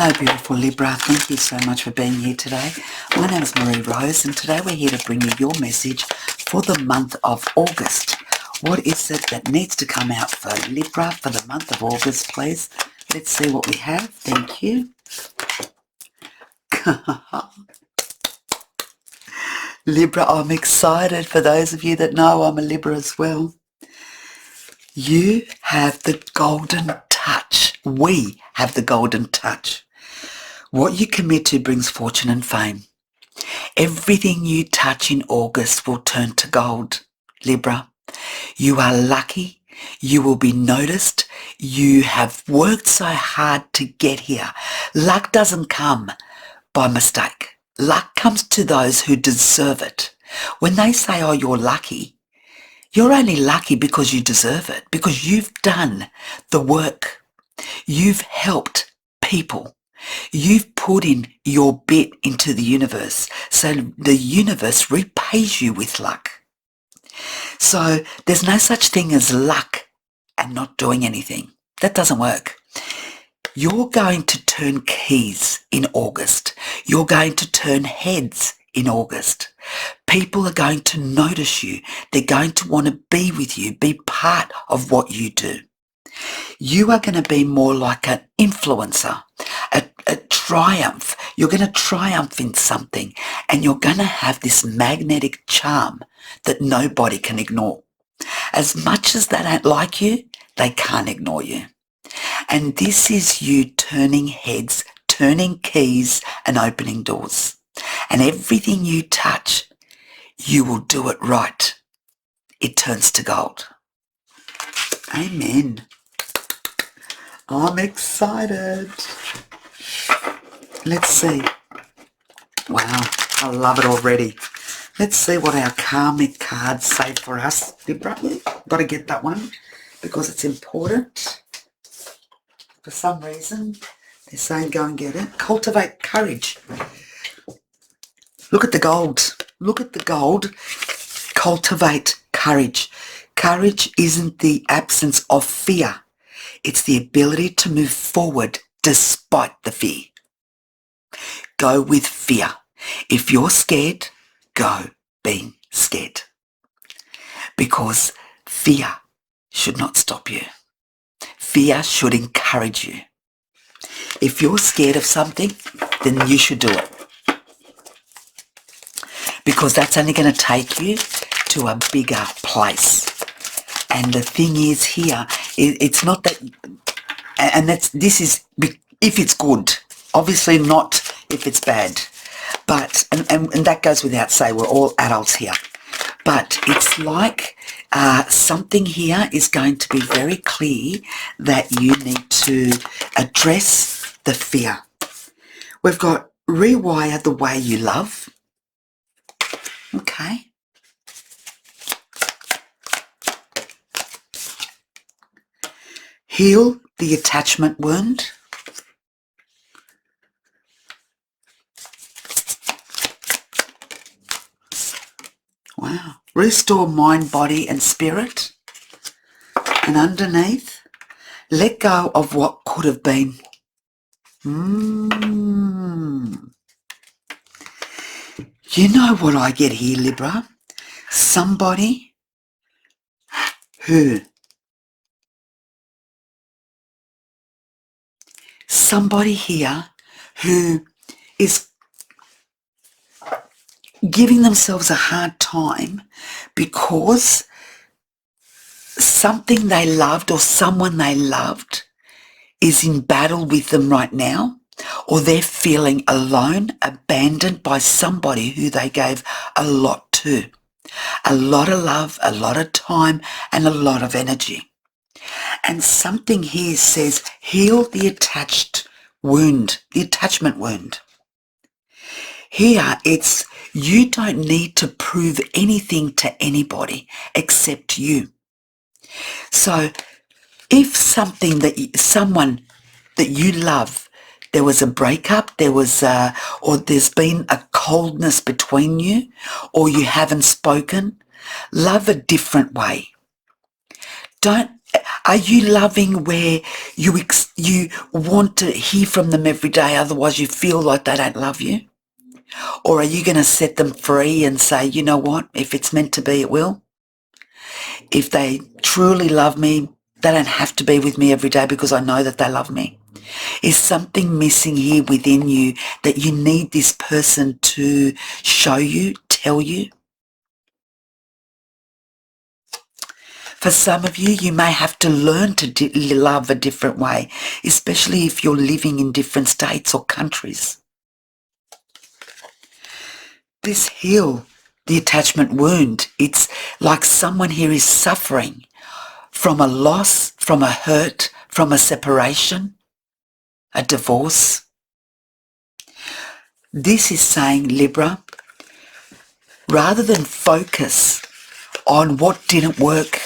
Hello beautiful Libra, thank you so much for being here today. My name is Marie Rose and today we're here to bring you your message for the month of August. What is it that needs to come out for Libra for the month of August, please? Let's see what we have. Thank you. Libra, I'm excited. For those of you that know, I'm a Libra as well. You have the golden touch. We have the golden touch. What you commit to brings fortune and fame. Everything you touch in August will turn to gold, Libra. You are lucky. You will be noticed. You have worked so hard to get here. Luck doesn't come by mistake. Luck comes to those who deserve it. When they say, oh, you're lucky, you're only lucky because you deserve it, because you've done the work. You've helped people. You've put in your bit into the universe, so the universe repays you with luck. So there's no such thing as luck and not doing anything. That doesn't work. You're going to turn keys in August. You're going to turn heads in August. People are going to notice you. They're going to want to be with you, be part of what you do. You are going to be more like an influencer, a triumph. You're going to triumph in something and you're going to have this magnetic charm that nobody can ignore. As much as they don't like you, they can't ignore you. And this is you turning heads, turning keys and opening doors. And everything you touch, you will do it right. It turns to gold. Amen. I'm excited. Let's see. Wow, I love it already. Let's see what our karmic cards say for us, Libra. Got to get that one because it's important. For some reason, they're saying go and get it. Cultivate courage. Look at the gold. Look at the gold. Cultivate courage. Courage isn't the absence of fear. It's the ability to move forward despite the fear. Go with fear. If you're scared, go being scared. Because fear should not stop you. Fear should encourage you. If you're scared of something, then you should do it. Because that's only going to take you to a bigger place. And the thing is here, it's not that, and this is if it's good, obviously not if it's bad. But, and that goes without saying, we're all adults here. But it's like something here is going to be very clear that you need to address the fear. We've got rewire the way you love. Okay. Heal the attachment wound. Wow. Restore mind, body and spirit. And underneath, let go of what could have been. You know what I get here, Libra? Somebody here who is giving themselves a hard time because something they loved or someone they loved is in battle with them right now, or they're feeling alone, abandoned by somebody who they gave a lot to. A lot of love, a lot of time, and a lot of energy. And something here says, heal the attached wound, the attachment wound. Here, it's you don't need to prove anything to anybody except you. So, if someone that you love, there was a breakup, or there's been a coldness between you, or you haven't spoken, love a different way. Are you loving where you you want to hear from them every day, otherwise you feel like they don't love you? Or are you going to set them free and say, you know what, if it's meant to be, it will? If they truly love me, they don't have to be with me every day because I know that they love me. Is something missing here within you that you need this person to show you, tell you? For some of you, you may have to learn to love a different way, especially if you're living in different states or countries. This heal the attachment wound. It's like someone here is suffering from a loss, from a hurt, from a separation, a divorce. This is saying, Libra, rather than focus on what didn't work,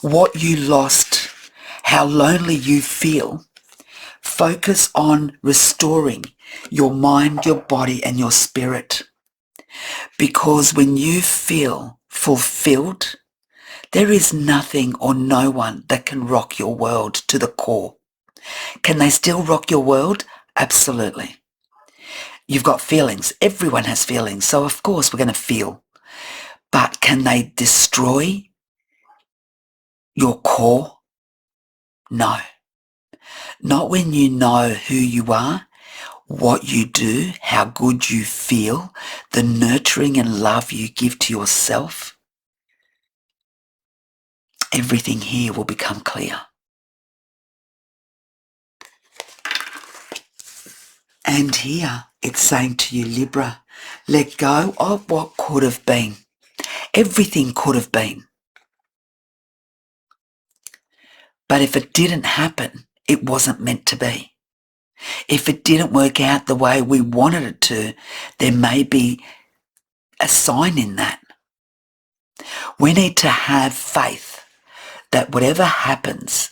what you lost, how lonely you feel, focus on restoring your mind, your body, and your spirit. Because when you feel fulfilled, there is nothing or no one that can rock your world to the core. Can they still rock your world? Absolutely. You've got feelings. Everyone has feelings. So of course we're going to feel. But can they destroy your core? No. Not when you know who you are, what you do, how good you feel, the nurturing and love you give to yourself. Everything here will become clear. And here it's saying to you, Libra, let go of what could have been. Everything could have been. But if it didn't happen, it wasn't meant to be. If it didn't work out the way we wanted it to, there may be a sign in that. We need to have faith that whatever happens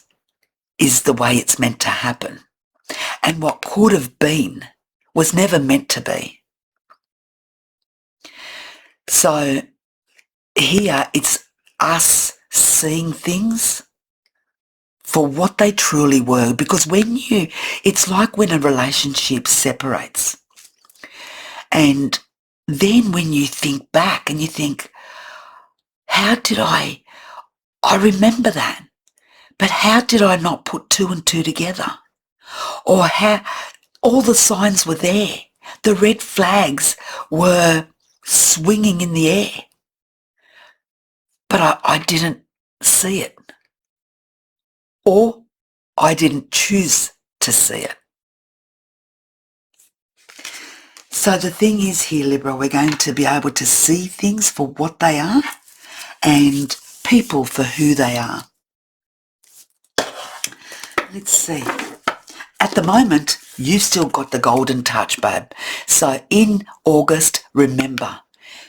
is the way it's meant to happen. And what could have been was never meant to be. So here it's us seeing things for what they truly were. Because it's like when a relationship separates. And then when you think back and you think, how did I remember that, but how did I not put two and two together? Or how all the signs were there. The red flags were swinging in the air. But I didn't see it. Or I didn't choose to see it. So the thing is here, Libra, we're going to be able to see things for what they are and people for who they are. Let's see. At the moment, you've still got the golden touch, babe. So in August, remember,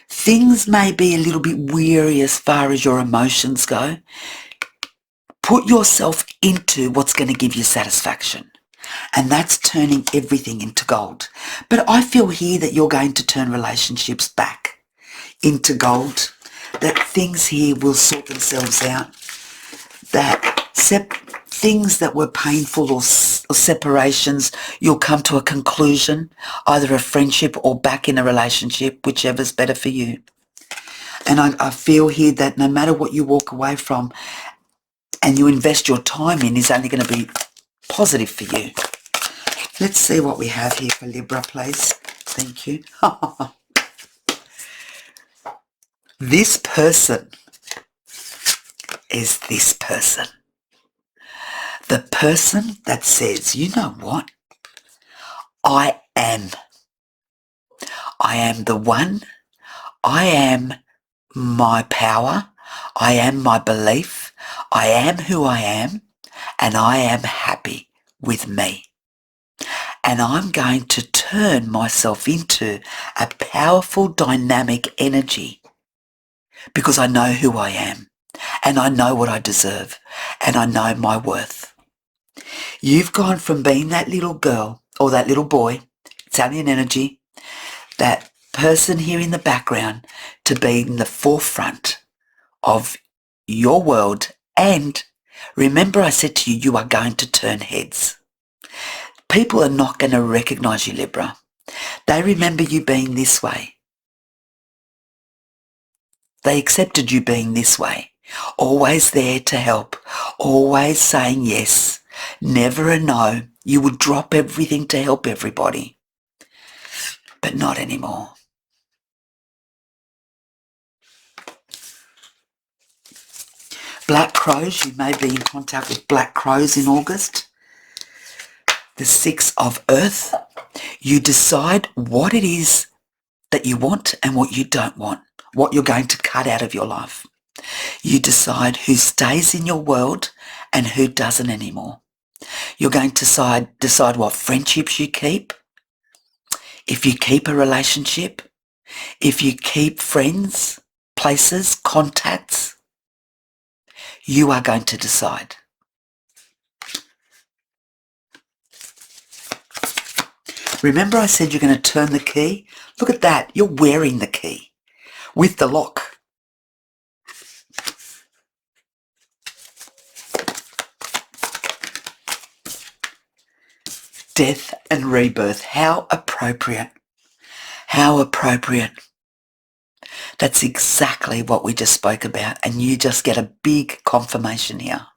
things may be a little bit weary as far as your emotions go. Put yourself into what's going to give you satisfaction. And that's turning everything into gold. But I feel here that you're going to turn relationships back into gold. That things here will sort themselves out. That things that were painful or separations, you'll come to a conclusion, either a friendship or back in a relationship, whichever's better for you. And I feel here that no matter what you walk away from and you invest your time in is only going to be positive for you. Let's see what we have here for Libra, please. Thank you. This person is this person. The person that says, you know what? I am. I am the one. I am my power. I am my belief. I am who I am. And I am happy with me. And I'm going to turn myself into a powerful, dynamic energy because I know who I am and I know what I deserve and I know my worth. You've gone from being that little girl or that little boy, it's only an energy, that person here in the background, to being the forefront of your world. And remember I said to you, you are going to turn heads. People are not going to recognise you, Libra. They remember you being this way. They accepted you being this way. Always there to help. Always saying yes. Never a no. You would drop everything to help everybody. But not anymore. Black crows. You may be in contact with black crows in August. The 6 of Earth. You decide what it is that you want and what you don't want. What you're going to cut out of your life. You decide who stays in your world and who doesn't anymore. You're going to decide what friendships you keep. If you keep a relationship. If you keep friends, places, contacts. You are going to decide. Remember I said you're going to turn the key? Look at that. You're wearing the key with the lock. Death and rebirth. How appropriate. How appropriate. That's exactly what we just spoke about, and you just get a big confirmation here.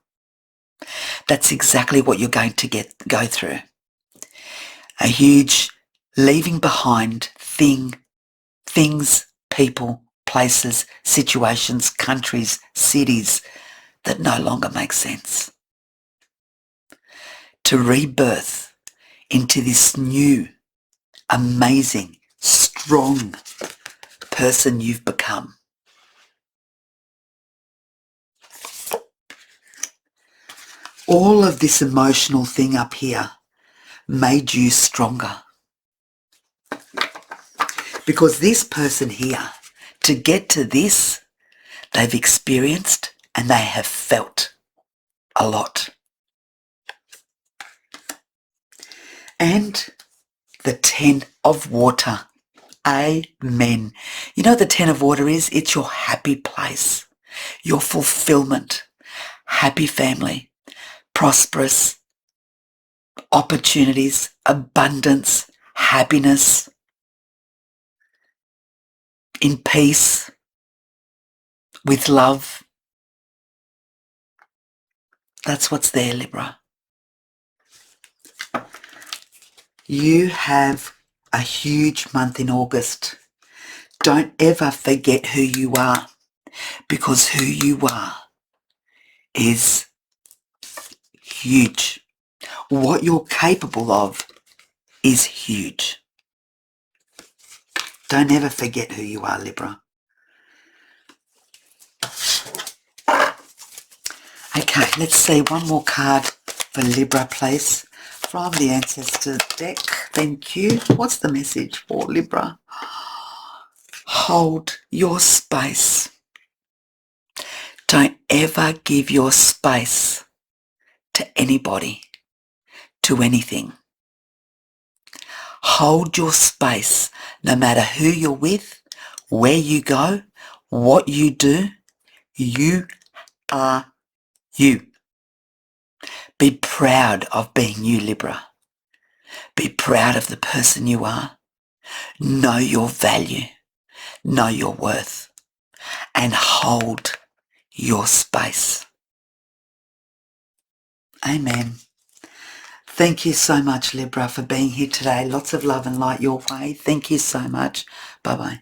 That's exactly what you're going to go through. A huge leaving behind things, people, places, situations, countries, cities that no longer make sense. To rebirth into this new, amazing, strong person you've become. All of this emotional thing up here made you stronger. Because this person here, to get to this, they've experienced and they have felt a lot. And the 10 of water. Amen. You know what the 10 of water is? It's your happy place, your fulfillment, happy family, prosperous opportunities, abundance, happiness, in peace, with love. That's what's there, Libra. You have a huge month in August. Don't ever forget who you are, because who you are is huge. What you're capable of is huge. Don't ever forget who you are, Libra. Okay, let's see one more card for Libra, please. From the Ancestor deck. Thank you. What's the message for Libra? Hold your space. Don't ever give your space to anybody, to anything. Hold your space, no matter who you're with, where you go, what you do. You are you. Be proud of being you, Libra. Be proud of the person you are. Know your value. Know your worth. And hold your space. Amen. Thank you so much, Libra, for being here today. Lots of love and light your way. Thank you so much. Bye-bye.